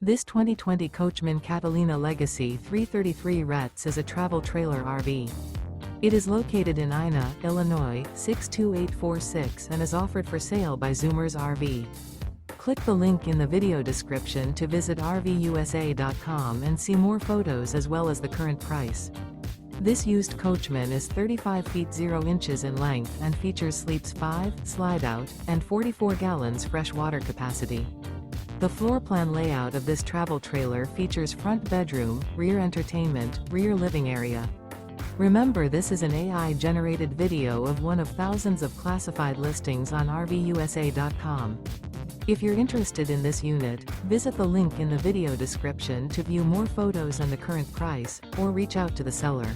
This 2020 Coachmen Catalina Legacy 333 RETS is a travel trailer RV. It is located in Ina, Illinois, 62846 and is offered for sale by Zoomers RV. Click the link in the video description to visit RVUSA.com and see more photos as well as the current price. This used Coachman is 35 feet 0 inches in length and features sleeps 5, Slideout, and 44 gallons fresh water capacity. The floor plan layout of this travel trailer features front bedroom, rear entertainment, rear living area. Remember, this is an AI-generated video of one of thousands of classified listings on RVUSA.com. If you're interested in this unit, visit the link in the video description to view more photos and the current price, or reach out to the seller.